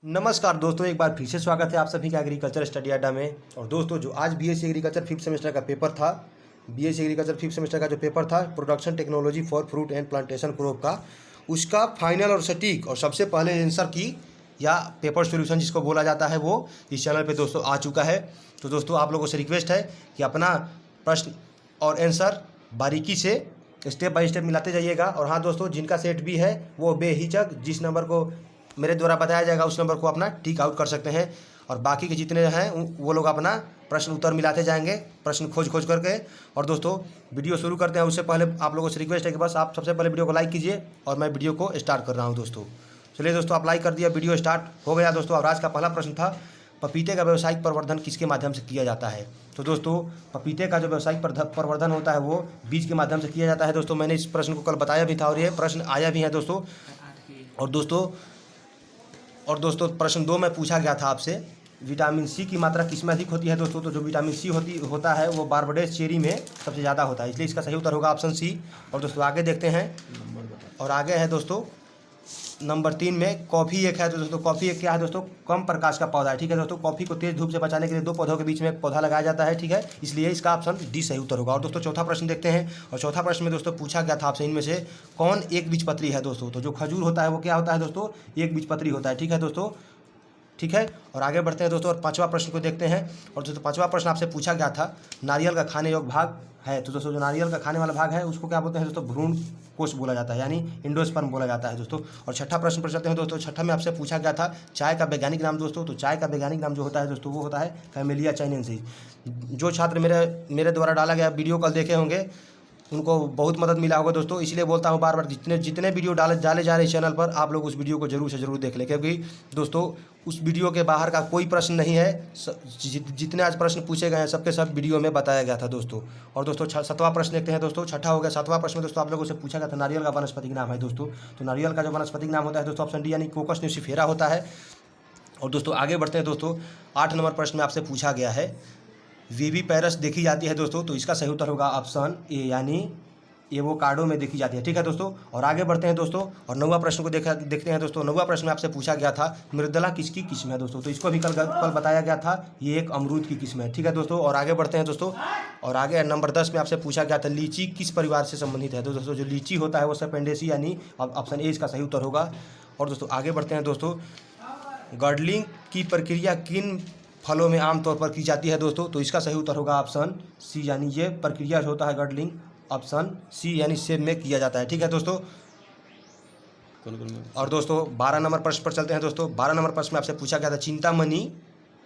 नमस्कार दोस्तों, एक बार फिर से स्वागत है आप सभी का एग्रीकल्चर स्टडी अड्डा में। और दोस्तों, जो आज बीएससी एग्रीकल्चर फिफ्थ सेमेस्टर का पेपर था, बीएससी एग्रीकल्चर फिफ्थ सेमेस्टर का जो पेपर था production technology for fruit and plantation crop का, उसका फाइनल और सटीक और सबसे पहले आंसर की या पेपर सॉल्यूशन जिसको बोला जाता है वो इस चैनल पे दोस्तों आ चुका है। तो दोस्तों, आप लोगों से रिक्वेस्ट है कि अपना प्रश्न और आंसर बारीकी से स्टेप बाय स्टेप मिलाते जाइएगा। और हाँ दोस्तों, जिनका सेट भी है वो बेहिचक जिस नंबर को मेरे द्वारा बताया जाएगा उस नंबर को अपना टिक आउट कर सकते हैं। और बाकी के जितने हैं वो लोग अपना प्रश्न उत्तर मिलाते जाएंगे, प्रश्न खोज करके। और दोस्तों, वीडियो शुरू करते हैं उससे पहले आप लोगों से रिक्वेस्ट है कि बस आप सबसे पहले वीडियो को लाइक कीजिए और मैं वीडियो को स्टार्ट कर रहा हूँ दोस्तों। चलिए दोस्तों, आप लाइक कर दिया, वीडियो स्टार्ट हो गया दोस्तों। और आज का पहला प्रश्न था, पपीते का व्यावसायिक प्रवर्धन किसके माध्यम से किया जाता है। तो दोस्तों, पपीते का जो व्यावसायिक प्रवर्धन होता है वो बीज के माध्यम से किया जाता है दोस्तों। मैंने इस प्रश्न को कल बताया भी था और ये प्रश्न आया भी है दोस्तों। और दोस्तों प्रश्न 2 में पूछा गया था आपसे, विटामिन सी की मात्रा किस में अधिक होती है दोस्तों। तो जो विटामिन सी होता है वो बारबडेस चेरी में सबसे ज़्यादा होता है, इसलिए इसका सही उत्तर होगा ऑप्शन सी। और दोस्तों आगे देखते हैं, और आगे है दोस्तों नंबर 3 में कॉफ़ी एक है। तो दोस्तों कॉफ़ी एक क्या है दोस्तों, कम प्रकाश का पौधा है। ठीक है दोस्तों, कॉफ़ी को तेज़ धूप से बचाने के लिए 2 पौधों के बीच में एक पौधा लगाया जाता है। ठीक है, इसलिए इसका ऑप्शन डी सही उत्तर होगा। और दोस्तों चौथा प्रश्न देखते हैं, और चौथा प्रश्न में दोस्तों पूछा गया था आपसे, इनमें से कौन एक बीजपत्री है दोस्तों। तो जो खजूर होता है वो क्या होता है दोस्तों, एक बीजपत्री होता है। ठीक है दोस्तों, ठीक है। और आगे बढ़ते हैं दोस्तों, और 5वां प्रश्न को देखते हैं। और दोस्तों 5वां प्रश्न आपसे पूछा गया था, नारियल का खाने योग्य भाग है। तो दोस्तों जो नारियल का खाने वाला भाग है उसको क्या बोलते हैं दोस्तों, भ्रूण कोष बोला जाता है, यानी एंडोस्पर्म बोला जाता है दोस्तों। और छठा प्रश्न पर चलते हैं दोस्तों। छठा में आपसे पूछा गया था चाय का वैज्ञानिक नाम दोस्तों। तो चाय का वैज्ञानिक नाम जो होता है दोस्तों वो होता है कैमेलिया चाइनेंसिस। जो छात्र मेरे द्वारा डाला गया वीडियो कल देखे होंगे उनको बहुत मदद मिला होगा दोस्तों। इसलिए बोलता हूँ बार बार, जितने वीडियो डाले जा रहे हैं चैनल पर, आप लोग उस वीडियो को जरूर से जरूर देख लें, क्योंकि दोस्तों उस वीडियो के बाहर का कोई प्रश्न नहीं है। जितने आज प्रश्न पूछे गए हैं सबके सब वीडियो में बताया गया था दोस्तों। और दोस्तों 7वां प्रश्न देखते हैं दोस्तों। छठा हो गया, 7वां प्रश्न में दोस्तों आप लोगों से पूछा गया था नारियल का वनस्पतिक नाम है दोस्तों। तो नारियल का जो वनस्पतिक नाम होता है दोस्तों ऑप्शन डी यानी कोकस न्यूसिफेरा होता है। और दोस्तों आगे बढ़ते हैं दोस्तों, 8 नंबर प्रश्न में आपसे पूछा गया है, वीवी पैरस देखी जाती है दोस्तों। तो इसका सही उत्तर होगा ऑप्शन ए यानी एवोकाडो में देखी जाती है। ठीक है दोस्तों, और आगे बढ़ते हैं दोस्तों, और 9वां प्रश्न को देखते हैं दोस्तों। 9वां प्रश्न में आपसे पूछा गया था मृदला किसकी किस्म है दोस्तों। तो इसको भी कल बताया गया था, ये एक अमरूद की किस्म है। ठीक है दोस्तों, और आगे बढ़ते हैं दोस्तों, और आगे नंबर 10 में आपसे पूछा गया था लीची किस परिवार से संबंधित है। तो दोस्तों जो लीची होता है वो सेपेंडेसी यानी ऑप्शन ए इसका सही उत्तर होगा। और दोस्तों आगे बढ़ते हैं दोस्तों, गर्डलिंग की प्रक्रिया किन फलों में आमतौर पर की जाती है दोस्तों। तो इसका सही उत्तर होगा ऑप्शन सी, यानी ये प्रक्रिया जो होता है गर्डलिंग ऑप्शन सी यानी सेब में किया जाता है। ठीक है दोस्तों, और दोस्तों 12 नंबर प्रश्न पर चलते हैं दोस्तों। 12 नंबर प्रश्न में आपसे पूछा गया था चिंतामणि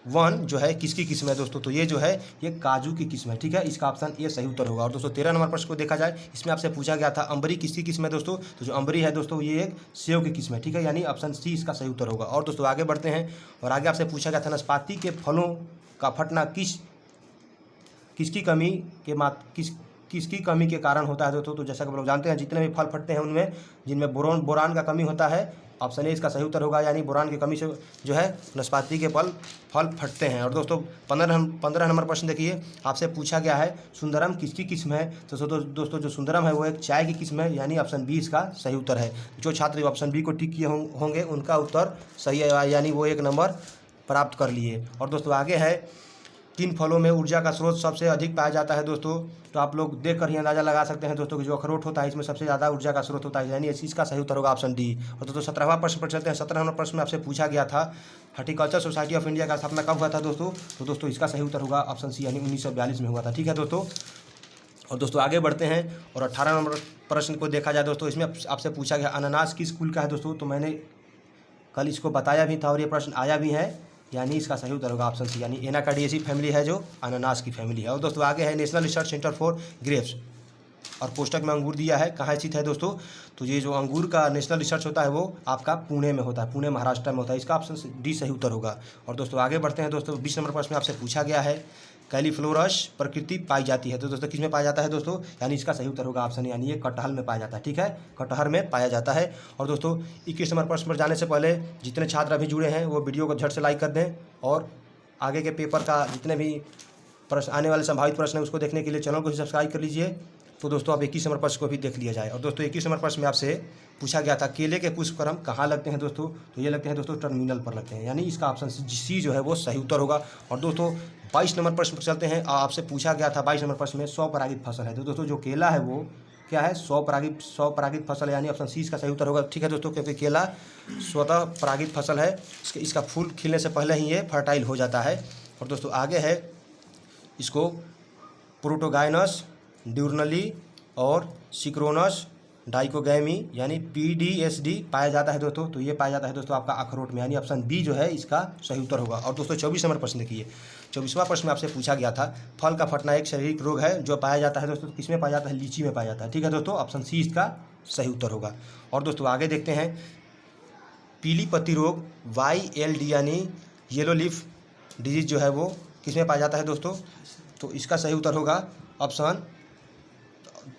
1 जो है किसकी किस्म है दोस्तों। तो ये जो है ये काजू की किस्म है। ठीक है, इसका ऑप्शन ए सही उत्तर होगा। और दोस्तों 13 नंबर प्रश्न को देखा जाए, इसमें आपसे पूछा गया था अंबरी किसकी किस्म है दोस्तों। तो जो अंबरी है दोस्तों ये एक सेव की किस्म है। ठीक है, यानी ऑप्शन सी इसका सही उत्तर होगा। और दोस्तों आगे बढ़ते हैं, और आगे आपसे पूछा गया था नाशपाती के फलों का फटना किसकी कमी के कारण होता है दोस्तों। तो जैसा कि आप लोग जानते हैं, जितने भी फल फटते हैं उनमें जिनमें बोरान का कमी होता है, ऑप्शन ए इसका सही उत्तर होगा, यानी बोरान की कमी से जो है नाशपाती के फल फटते हैं। और दोस्तों 15 नंबर प्रश्न देखिए, आपसे पूछा गया है सुंदरम किसकी किस्म है। तो दोस्तों जो सुंदरम है वो एक चाय की किस्म है, यानी ऑप्शन बी इसका सही उत्तर है। जो छात्र ऑप्शन बी को टिक किए होंगे उनका उत्तर सही है, यानी वो 1 नंबर प्राप्त कर लिए। और दोस्तों आगे है, किन फलों में ऊर्जा का स्रोत सबसे अधिक पाया जाता है दोस्तों। तो आप लोग देख कर ही अंदाजा लगा सकते हैं दोस्तों कि जो अखरोट होता है इसमें सबसे ज़्यादा ऊर्जा का स्रोत होता है, यानी इसका सही उत्तर होगा ऑप्शन डी। और दोस्तों 17वां प्रश्न पर चलते हैं। 17 नंबर प्रश्न में आपसे पूछा गया था हॉर्टिकल्चर सोसाइटी ऑफ इंडिया का स्थापना कब हुआ था दोस्तों। तो दोस्तों इसका सही उत्तर होगा ऑप्शन सी, यानी 1942 में हुआ था। ठीक है दोस्तों, और दोस्तों आगे बढ़ते हैं, और 18 नंबर प्रश्न को देखा जाए दोस्तों, इसमें आपसे पूछा गया अनानास किस कुल का है दोस्तों। तो मैंने कल इसको बताया भी था और ये प्रश्न आया भी है, यानी इसका सही उत्तर होगा ऑप्शन सी, यानी एनाकार्डियेसी फैमिली है जो अनानास की फैमिली है। और दोस्तों आगे है national research centre for grapes, और पोस्टक में अंगूर दिया है, कहाँ स्थित है दोस्तों। तो ये जो अंगूर का नेशनल रिसर्च होता है वो आपका पुणे में होता है, पुणे महाराष्ट्र में होता है, इसका ऑप्शन डी सही उत्तर होगा। और दोस्तों आगे बढ़ते हैं दोस्तों, 20 नंबर प्रश्न में आपसे पूछा गया है कैलीफ्लोरस प्रकृति पाई जाती है। तो दोस्तों किस में पाया जाता है दोस्तों, यानी इसका सही उत्तर होगा ऑप्शन, यानी ये कटहल में पाया जाता है। ठीक है, कटहल में पाया जाता है। और दोस्तों 21 नंबर प्रश्न पर जाने से पहले जितने छात्र अभी जुड़े हैं वो वीडियो को झट से लाइक कर दें, और आगे के पेपर का जितने भी प्रश्न आने वाले संभावित प्रश्न है उसको देखने के लिए चैनल को ही सब्सक्राइब कर लीजिए। तो दोस्तों आप 21 नंबर प्रश्न को भी देख लिया जाए। और दोस्तों 21 नंबर प्रश्न में आपसे पूछा गया था केले के पुष्पक्रम कहाँ लगते हैं दोस्तों, तो ये लगते हैं दोस्तों टर्मिनल पर लगते हैं, यानी इसका ऑप्शन सी जो है वो सही उत्तर होगा। और दोस्तों 22 नंबर प्रश्न पर चलते हैं। आपसे पूछा गया था 22 नंबर प्रश्न में स्वपरागित फसल है, तो दोस्तों जो केला है वो क्या है, स्वपरागित फसल है, यानी ऑप्शन सी इसका सही उत्तर होगा। ठीक है दोस्तों, क्योंकि केला स्वतः परागित फसल है, इसका फूल खिलने से पहले ही ये फर्टाइल हो जाता है। और दोस्तों आगे है इसको प्रोटोगाइनस, ड्यूरनली और सिक्रोनस डाइकोगैमी यानी PDSD पाया जाता है दोस्तों, तो ये पाया जाता है दोस्तों आपका अखरोट में, यानी ऑप्शन बी जो है इसका सही उत्तर होगा। और दोस्तों 24 नंबर प्रश्न देखिए। 24वां प्रश्न में आपसे पूछा गया था फल का फटना एक शारीरिक रोग है जो पाया जाता है दोस्तों, किसमें पाया जाता है, लीची में पाया जाता है। ठीक है दोस्तों, ऑप्शन सी इसका सही उत्तर होगा। और दोस्तों आगे देखते हैं पीली पत्ती रोग YLD यानी येलो लीफ डिजीज जो है वो किसमें पाया जाता है दोस्तों, तो इसका सही उत्तर होगा ऑप्शन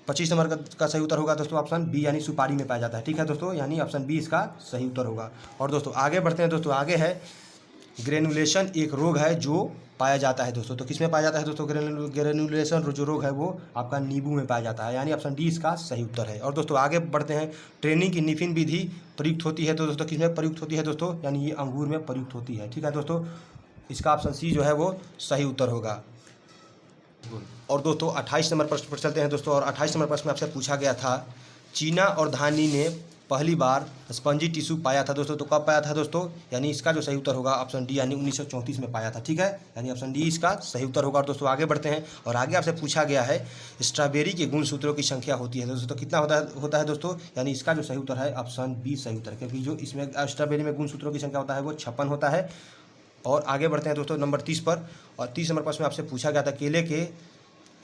25 नंबर का सही उत्तर होगा दोस्तों ऑप्शन बी, यानी सुपारी में पाया जाता है। ठीक है दोस्तों, यानी ऑप्शन बी इसका सही उत्तर होगा। और दोस्तों आगे बढ़ते हैं। दोस्तों आगे है ग्रेनुलेशन एक रोग है जो पाया जाता है दोस्तों, तो किस में पाया जाता है दोस्तों, ग्रेनुलेशन जो रोग है वो आपका नींबू में पाया जाता है, यानी ऑप्शन डी इसका सही उत्तर है। और दोस्तों आगे बढ़ते हैं ट्रेनिंग की निफिन विधि प्रयुक्त होती है, तो दोस्तों किस में प्रयुक्त होती है दोस्तों, यानी ये अंगूर में प्रयुक्त होती है। ठीक है दोस्तों, इसका ऑप्शन सी जो है वो सही उत्तर होगा। और दोस्तों 28 नंबर प्रश्न पर चलते हैं दोस्तों। और 28 नंबर प्रश्न में आपसे पूछा गया था चीना और धानी ने पहली बार स्पंजी टिश्यू पाया था दोस्तों, तो कब पाया था दोस्तों, यानी इसका जो सही उत्तर होगा ऑप्शन डी, यानी 1934 में पाया था। ठीक है, यानी ऑप्शन डी इसका सही उत्तर होगा। और दोस्तों आगे बढ़ते हैं। और आगे आपसे पूछा गया है स्ट्रॉबेरी के गुणसूत्रों की संख्या होती है दोस्तों, तो कितना होता है दोस्तों, यानी इसका जो सही उत्तर है ऑप्शन बी सही उत्तर, क्योंकि जो इसमें स्ट्रॉबेरी में गुणसूत्रों की संख्या होता है वो 56 होता है। और आगे बढ़ते हैं दोस्तों नंबर 30 पर। और 30 नंबर प्रश्न में आपसे पूछा गया था केले के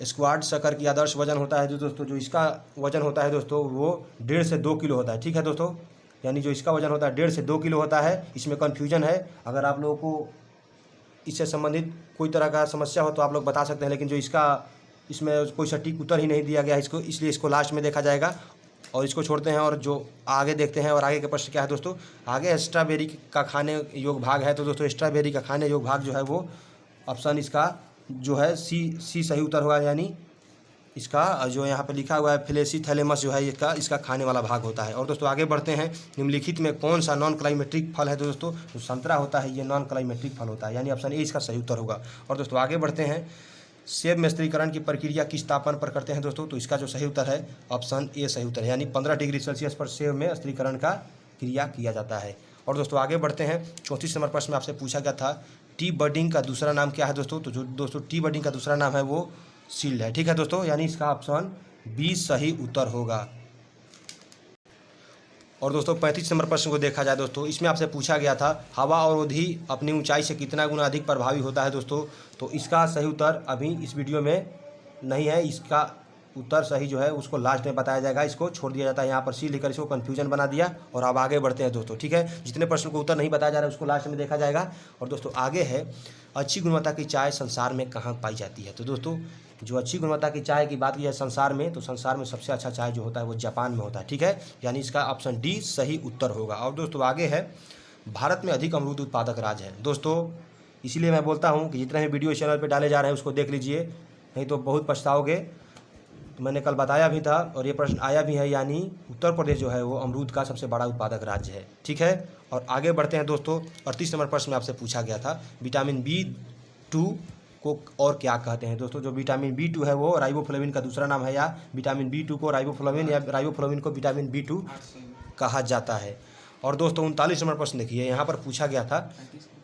स्क्वाड शक्कर की आदर्श वजन होता है जो दोस्तों, जो इसका वजन होता है दोस्तों वो 1.5 से 2 किलो होता है। ठीक है दोस्तों, यानी जो इसका वजन होता है 1.5 से 2 किलो होता है। इसमें कन्फ्यूजन है, अगर आप लोगों को इससे संबंधित कोई तरह का समस्या हो तो आप लोग बता सकते हैं, लेकिन जो इसमें कोई सटीक उत्तर ही नहीं दिया गया इसको, इसलिए इसको लास्ट में देखा जाएगा और इसको छोड़ते हैं। और जो आगे देखते हैं। और आगे के प्रश्न क्या है दोस्तों, आगे स्ट्रॉबेरी का खाने योग भाग है, तो दोस्तों स्ट्रॉबेरी का खाने योग भाग जो है वो ऑप्शन इसका जो है सी सही उत्तर होगा, यानी इसका जो यहाँ पे लिखा हुआ है फ्लेसी थैलेमस जो है इसका खाने वाला भाग होता है। और दोस्तों आगे बढ़ते हैं। निम्नलिखित में कौन सा नॉन क्लाइमेट्रिक फल है दोस्तों, जो संतरा होता है ये नॉन क्लाइमेट्रिक फल होता है, यानी ऑप्शन ए इसका सही उत्तर होगा। और दोस्तों आगे बढ़ते हैं सेब में स्थिरीकरण की प्रक्रिया किस तापमान पर करते हैं दोस्तों, तो इसका जो सही उत्तर है ऑप्शन ए सही उत्तर है, यानी 15 डिग्री सेल्सियस पर सेब में स्थिरीकरण का क्रिया किया जाता है। और दोस्तों आगे बढ़ते हैं। 34 नंबर प्रश्न में आपसे पूछा गया था टी बडिंग का दूसरा नाम क्या है दोस्तों, तो जो दोस्तों टी बडिंग का दूसरा नाम है वो सील्ड है। ठीक है दोस्तों, यानी इसका ऑप्शन बी सही उत्तर होगा। और दोस्तों 35 नंबर प्रश्न को देखा जाए दोस्तों, इसमें आपसे पूछा गया था हवा और अवधि अपनी ऊंचाई से कितना गुना अधिक प्रभावी होता है दोस्तों, तो इसका सही उत्तर अभी इस वीडियो में नहीं है, इसका उत्तर सही जो है उसको लास्ट में बताया जाएगा, इसको छोड़ दिया जाता है यहाँ पर सी लेकर, इसको कन्फ्यूजन बना दिया। और अब आगे बढ़ते हैं दोस्तों। ठीक है, जितने प्रश्न को उत्तर नहीं बताया जा रहा है उसको लास्ट में देखा जाएगा। और दोस्तों आगे है अच्छी गुणवत्ता की चाय संसार में कहाँ पाई जाती है, तो दोस्तों जो अच्छी गुणवत्ता की चाय की बात की जाए संसार में, तो संसार में सबसे अच्छा चाय जो होता है वो जापान में होता है। ठीक है, यानी इसका ऑप्शन डी सही उत्तर होगा। और दोस्तों आगे है भारत में अधिक अमरूद उत्पादक राज्य है दोस्तों, इसीलिए मैं बोलता हूँ कि जितने भी वीडियो चैनल पर डाले जा रहे हैं उसको देख लीजिए, नहीं तो बहुत पछताओगे। तो मैंने कल बताया भी था और ये प्रश्न आया भी है, यानी उत्तर प्रदेश जो है वो अमरूद का सबसे बड़ा उत्पादक राज्य है। ठीक है, और आगे बढ़ते हैं दोस्तों। 38 नंबर प्रश्न में आपसे पूछा गया था विटामिन B2 को और क्या कहते हैं दोस्तों, जो विटामिन B2 है वो राइबोफ्लेविन का दूसरा नाम है, या विटामिन B2 को राइबोफ्लेविन या राइबोफ्लेविन को विटामिन B2 कहा जाता है। और दोस्तों 39 नंबर प्रश्न देखिए, यहाँ पर पूछा गया था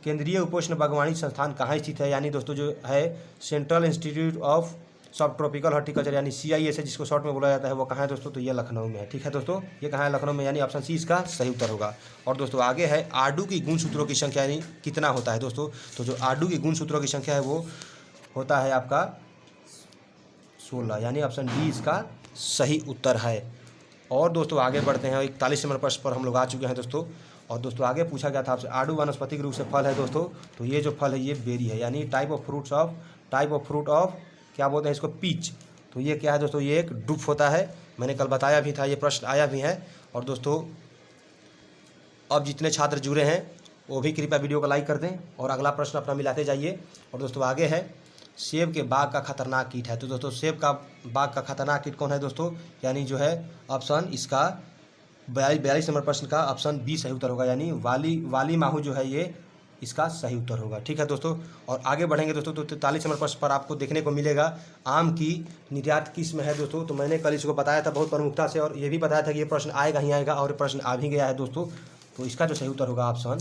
केंद्रीय उपोष्ण बागवानी संस्थान कहाँ स्थित है, यानी दोस्तों जो है सेंट्रल इंस्टीट्यूट ऑफ सब ट्रॉपिकल हॉर्टिकल्चर यानी CIS है जिसको शॉर्ट में बोला जाता है, वो कहाँ है दोस्तों, तो ये लखनऊ में है। ठीक है दोस्तों, ये कहाँ है, लखनऊ में, यानी ऑप्शन सी इसका सही उत्तर होगा। और दोस्तों आगे है आडू की गुणसूत्रों की संख्या यानी कितना होता है दोस्तों, तो जो आडू की गुणसूत्रों की संख्या है वो होता है आपका 16, यानी ऑप्शन डी इसका सही उत्तर है। और दोस्तों आगे बढ़ते हैं। 41 नंबर प्रश्न पर हम लोग आ चुके हैं दोस्तों। और दोस्तों आगे पूछा गया था आपसे आडू वानस्पतिक रूप से फल है दोस्तों, तो ये जो फल है ये बेरी है, यानी टाइप ऑफ फ्रूट ऑफ क्या बोलते हैं इसको, पीच। तो ये क्या है दोस्तों, ये एक ड्रूप होता है, मैंने कल बताया भी था, ये प्रश्न आया भी है। और दोस्तों अब जितने छात्र जुड़े हैं वो भी कृपया वीडियो को लाइक कर दें और अगला प्रश्न अपना मिलाते जाइए। और दोस्तों आगे है सेब के बाग का खतरनाक कीट है। तो दोस्तों सेब का बाग का खतरनाक कीट कौन है दोस्तों, यानी जो है ऑप्शन इसका 42 नंबर प्रश्न का ऑप्शन बी सही उत्तर होगा, यानी वाली माहू जो है ये इसका सही उत्तर होगा। ठीक है दोस्तों, और आगे बढ़ेंगे दोस्तों तो 43 नंबर प्रश्न पर आपको देखने को मिलेगा आम की निर्यात किस्म है दोस्तों। तो मैंने कल इसको बताया था बहुत प्रमुखता से, और ये भी बताया था कि ये प्रश्न आएगा ही आएगा, और ये प्रश्न आ भी गया है दोस्तों। तो इसका जो सही उत्तर होगा ऑप्शन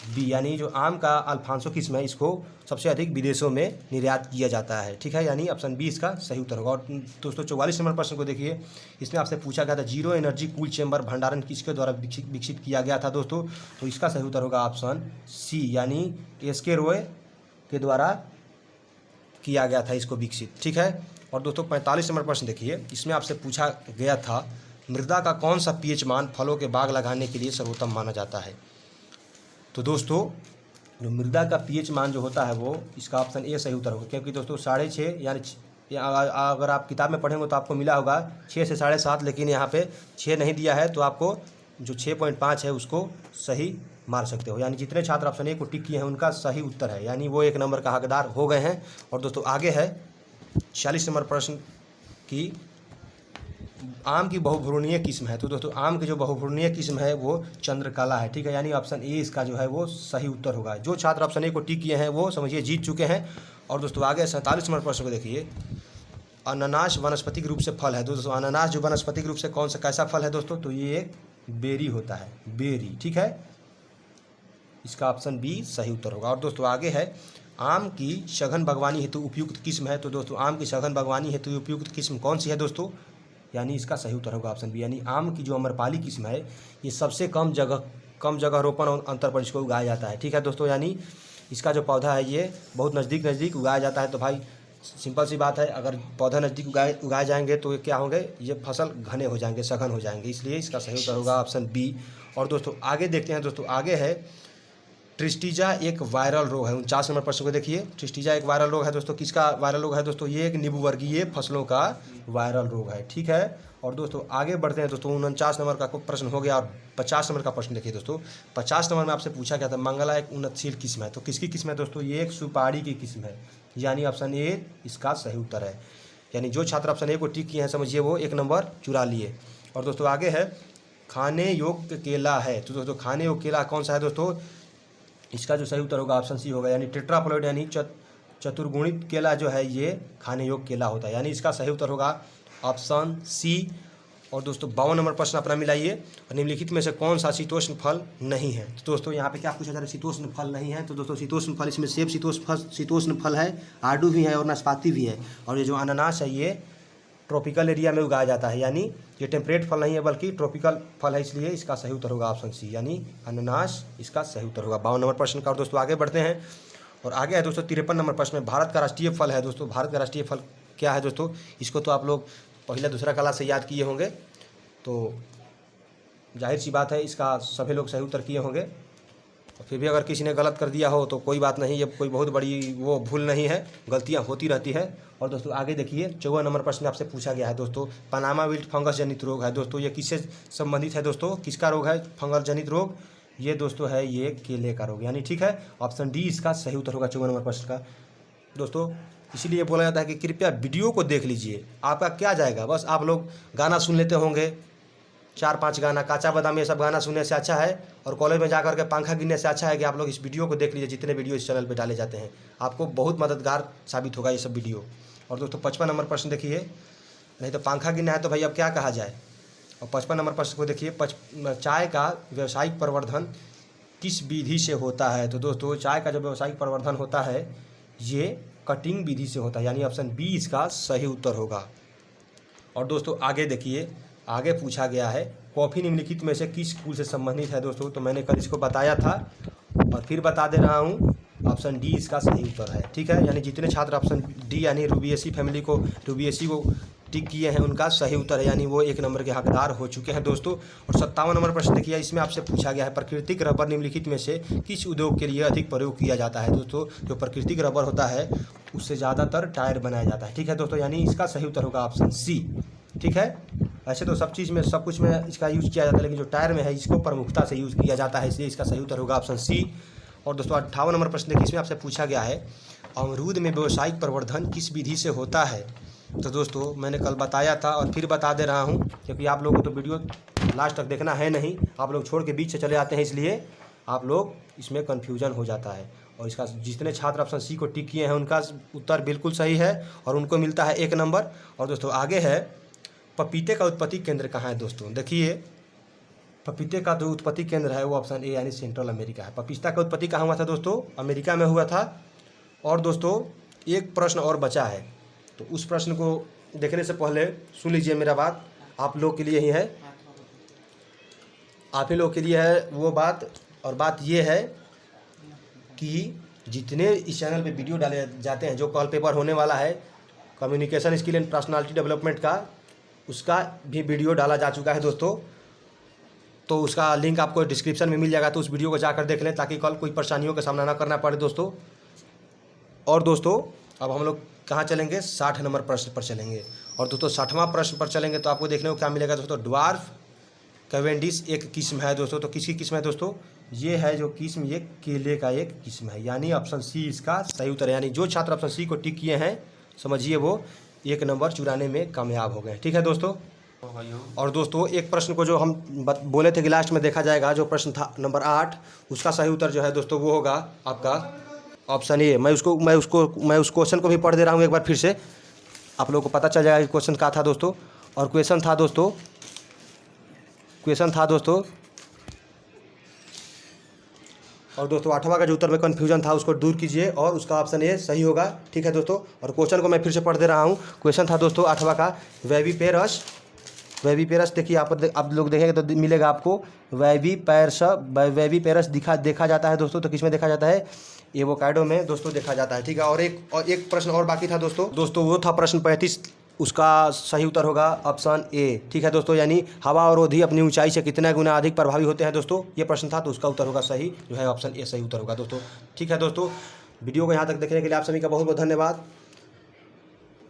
बी, यानी जो आम का अल्फांसो किस्म है इसको सबसे अधिक विदेशों में निर्यात किया जाता है। ठीक है, यानी ऑप्शन बी इसका सही उत्तर होगा। और दोस्तों 44 नंबर प्रश्न को देखिए, इसमें आपसे पूछा गया था जीरो एनर्जी कूल चेंबर भंडारण किसके द्वारा विकसित किया गया था दोस्तों। तो इसका सही उत्तर होगा ऑप्शन सी, यानी एस.के. रॉय के द्वारा किया गया था इसको विकसित। ठीक है, और दोस्तों 45 नंबर प्रश्न देखिए, इसमें आपसे पूछा गया था मृदा का कौन सा पीएच मान फलों के बाग लगाने के लिए सर्वोत्तम माना जाता है। तो दोस्तों जो मृदा का पीएच मान जो होता है वो इसका ऑप्शन ए सही उत्तर होगा, क्योंकि दोस्तों 6.5 यानी अगर आप किताब में पढ़ेंगे तो आपको मिला होगा 6 से 7.5, लेकिन यहाँ पे 6 नहीं दिया है, तो आपको जो 6.5 है उसको सही मार सकते हो। यानी जितने छात्र ऑप्शन ए को टिक किए हैं उनका सही उत्तर है, यानी वो 1 नंबर का हकदार हो गए हैं। और दोस्तों आगे है 46 नंबर प्रश्न की आम की बहुभुर्णीय किस्म है। तो दोस्तों आम की जो बहुभुर्णीय किस्म है वो चंद्रकला है। ठीक है, यानी ऑप्शन ए इसका जो है वो सही उत्तर होगा। जो छात्र ऑप्शन ए को टिक किए हैं वो समझिए जीत चुके हैं। और दोस्तों आगे 47 नंबर प्रश्न को देखिए, अनानास वनस्पतिक रूप से फल है। दोस्तों अनानास जो वनस्पतिक रूप से कौन सा कैसा फल है दोस्तों, तो ये एक बेरी होता है, बेरी। ठीक है, इसका ऑप्शन बी सही उत्तर होगा। और दोस्तों आगे है आम की सघन बागवानी हेतु उपयुक्त किस्म है। तो दोस्तों आम की सघन बागवानी हेतु उपयुक्त किस्म कौन सी है दोस्तों, यानी इसका सही उत्तर होगा ऑप्शन बी, यानी आम की जो अम्रपाली किस्म है ये सबसे कम जगह रोपण और अंतर पर इसको उगाया जाता है। ठीक है दोस्तों, यानी इसका जो पौधा है ये बहुत नज़दीक उगाया जाता है। तो भाई सिंपल सी बात है, अगर पौधा नज़दीक उगाए जाएंगे तो ये क्या होंगे, ये फसल घने हो जाएंगे, सघन हो जाएंगे, इसलिए इसका सही उत्तर होगा ऑप्शन बी। और दोस्तों आगे देखते हैं, दोस्तों आगे है ट्रिस्टीजा एक वायरल रोग है। 49 नंबर प्रश्न को देखिए, ट्रिस्टीजा एक वायरल रोग है दोस्तों। किसका वायरल रोग है दोस्तों, ये एक नींबू वर्गीय फसलों का वायरल रोग है। ठीक है, और दोस्तों आगे बढ़ते हैं दोस्तों 49 नंबर का प्रश्न हो गया। और 50 नंबर का प्रश्न देखिए दोस्तों, 50 नंबर में आपसे पूछा गया था मंगला एक उन्नतशील किस्म है। तो किसकी किस्म है दोस्तों, ये एक सुपारी की किस्म है, यानी ऑप्शन ए इसका सही उत्तर है। यानी जो छात्र ऑप्शन ए को टिक किए हैं समझिए वो 1 नंबर चुरा लिए। और दोस्तों आगे है खाने योग्य केला है। तो दोस्तों खाने योग्य केला कौन सा है दोस्तों, इसका जो सही उत्तर होगा ऑप्शन सी होगा, यानी टेट्राप्लॉइड यानी चतुर्गुणित केला जो है ये खाने योग्य केला होता है, यानी इसका सही उत्तर होगा ऑप्शन सी। और दोस्तों 52 नंबर प्रश्न अपना मिलाइए, निम्नलिखित में से कौन सा शीतोष्ण फल नहीं है। तो दोस्तों यहाँ पे क्या पूछा जा रहा है, शीतोष्ण फल नहीं है। तो दोस्तों शीतोष्ण फल इसमें सेब शीतोष्ण फल है, आड़ू भी है और नाशपाती भी है। और ये जो अनानास है ये ट्रॉपिकल एरिया में उगाया जाता है, यानी ये टेम्परेट फल नहीं है बल्कि ट्रॉपिकल फल है, इसलिए इसका सही उत्तर होगा ऑप्शन सी, यानी अनानास इसका सही उत्तर होगा 52 नंबर प्रश्न का। और दोस्तों आगे बढ़ते हैं, और आगे है दोस्तों 53 नंबर प्रश्न में भारत का राष्ट्रीय फल है। दोस्तों भारत का राष्ट्रीय फल क्या है दोस्तों, इसको तो आप लोग पहला दूसरा क्लास से याद किए होंगे, तो जाहिर सी बात है इसका सभी लोग सही उत्तर किए होंगे। और फिर भी अगर किसी ने गलत कर दिया हो तो कोई बात नहीं, ये कोई बहुत बड़ी वो भूल नहीं है, गलतियां होती रहती है। और दोस्तों आगे देखिए 54 नंबर प्रश्न में आपसे पूछा गया है दोस्तों, पनामा विल्ट फंगस जनित रोग है। दोस्तों ये किससे संबंधित है दोस्तों, किसका रोग है फंगस जनित रोग, ये दोस्तों है ये केले का रोग, यानी ठीक है ऑप्शन डी इसका सही उत्तर होगा 54 नंबर प्रश्न का। दोस्तों इसीलिए बोला जाता है कि कृपया वीडियो को देख लीजिए, आपका क्या जाएगा, बस आप लोग गाना सुन लेते होंगे 4-5 गाना, काचा बादाम ये सब गाना सुनने से अच्छा है और कॉलेज में जाकर के पंखा गिनने से अच्छा है कि आप लोग इस वीडियो को देख लीजिए। जितने वीडियो इस चैनल पे डाले जाते हैं आपको बहुत मददगार साबित होगा ये सब वीडियो। और दोस्तों 55 नंबर प्रश्न देखिए, नहीं तो पंखा गिनना है तो भाई अब क्या कहा जाए। और 55 नंबर प्रश्न को देखिए, चाय का व्यावसायिक प्रवर्धन किस विधि से होता है। तो दोस्तों चाय का जो व्यावसायिक प्रवर्धन होता है ये कटिंग विधि से होता है, यानी ऑप्शन बी इसका सही उत्तर होगा। और दोस्तों आगे देखिए, आगे पूछा गया है कॉफ़ी निम्नलिखित में से किस कुल से संबंधित है। दोस्तों तो मैंने कल इसको बताया था और फिर बता दे रहा हूँ, ऑप्शन डी इसका सही उत्तर है। ठीक है, यानी जितने छात्र ऑप्शन डी यानी रूबिएसी फैमिली को रूबिएसी को टिक किए हैं उनका सही उत्तर है, यानी वो 1 नंबर के हकदार हो चुके हैं दोस्तों। और 57 नंबर प्रश्न देखिए, इसमें आपसे पूछा गया है प्राकृतिक रबर निम्नलिखित में से किस उद्योग के लिए अधिक प्रयोग किया जाता है। दोस्तों जो प्राकृतिक रबर होता है उससे ज़्यादातर टायर बनाया जाता है। ठीक है दोस्तों, यानी इसका सही उत्तर होगा ऑप्शन सी। ठीक है, ऐसे तो सब चीज़ में सब कुछ में इसका यूज़ किया जाता है, लेकिन जो टायर में है इसको प्रमुखता से यूज़ किया जाता है, इसलिए इसका सही उत्तर होगा ऑप्शन सी। और दोस्तों 58 नंबर प्रश्न देखिए, इसमें आपसे पूछा गया है अमरूद में व्यावसायिक प्रवर्धन किस विधि से होता है। तो दोस्तों मैंने कल बताया था और फिर बता दे रहा हूँ, क्योंकि आप लोगों को तो वीडियो लास्ट तक देखना है नहीं, आप लोग छोड़ के बीच से चले आते हैं, इसलिए आप लोग इसमें कन्फ्यूजन हो जाता है। और इसका जितने छात्र ऑप्शन सी को टिक किए हैं उनका उत्तर बिल्कुल सही है और उनको मिलता है 1 नंबर। और दोस्तों आगे है पपीते का उत्पत्ति केंद्र कहाँ है। दोस्तों देखिए, पपीते का जो उत्पत्ति केंद्र है वो ऑप्शन ए यानी सेंट्रल अमेरिका है। पपीता का उत्पत्ति कहाँ हुआ था दोस्तों? अमेरिका में हुआ था। और दोस्तों एक प्रश्न और बचा है, तो उस प्रश्न को देखने से पहले सुन लीजिए मेरा बात, आप लोग के लिए ही है, आप ही लोग के लिए है वो बात। और बात ये है कि जितने इस चैनल पे वीडियो डाले जाते हैं, जो कॉल पेपर होने वाला है communication skill and personality development का, उसका भी वीडियो डाला जा चुका है दोस्तों। तो उसका लिंक आपको डिस्क्रिप्शन में मिल जाएगा, तो उस वीडियो को जाकर देख लें ताकि कल कोई परेशानियों का सामना ना करना पड़े दोस्तों। और दोस्तों अब हम लोग कहाँ चलेंगे? 60 नंबर प्रश्न पर चलेंगे। और दोस्तों 60वां प्रश्न पर चलेंगे तो आपको देखने को क्या मिलेगा दोस्तों? ड्वार्फ कैवेंडिश एक किस्म है दोस्तों। तो किसकी किस्म है दोस्तों? ये है जो किस्म, ये केले का एक किस्म है, यानी ऑप्शन सी इसका सही उत्तर है। यानी जो छात्र ऑप्शन सी को टिक किए हैं, समझिए वो 1 नंबर चुराने में कामयाब हो गए। ठीक है दोस्तों। और दोस्तों एक प्रश्न को जो हम बोले थे कि लास्ट में देखा जाएगा, जो प्रश्न था नंबर 8, उसका सही उत्तर जो है दोस्तों वो होगा आपका ऑप्शन ए। मैं उस क्वेश्चन को भी पढ़ दे रहा हूँ एक बार फिर से, आप लोगों को पता चल जाएगा कि क्वेश्चन क्या था दोस्तों। और क्वेश्चन था दोस्तों और दोस्तों 8वां का जो उत्तर में कन्फ्यूजन था उसको दूर कीजिए और उसका ऑप्शन ए सही होगा। ठीक है दोस्तों। और क्वेश्चन को मैं फिर से पढ़ दे रहा हूँ। क्वेश्चन था दोस्तों 8वां का वेविपेरस। देखिए आप लोग देखेंगे तो मिलेगा आपको वेविपेरस देखा जाता है दोस्तों। तो किस में देखा जाता है? एवोकाडो में दोस्तों देखा जाता है। ठीक है। और एक प्रश्न और बाकी था दोस्तों वो था प्रश्न 35, उसका सही उत्तर होगा ऑप्शन ए। ठीक है दोस्तों। यानी हवा और औधी अपनी ऊंचाई से कितना गुना अधिक प्रभावी होते हैं दोस्तों, ये प्रश्न था, तो उसका उत्तर होगा सही जो है ऑप्शन ए सही उत्तर होगा दोस्तों। ठीक है दोस्तों। वीडियो को यहाँ तक देखने के लिए आप सभी का बहुत बहुत धन्यवाद।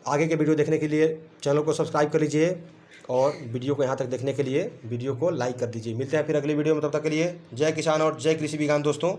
आगे के वीडियो देखने के लिए चैनल को सब्सक्राइब कर लीजिए और वीडियो को यहाँ तक देखने के लिए वीडियो को लाइक कर दीजिए। मिलते हैं फिर अगली वीडियो में, तब तक के लिए जय किसान और जय कृषि विज्ञान दोस्तों।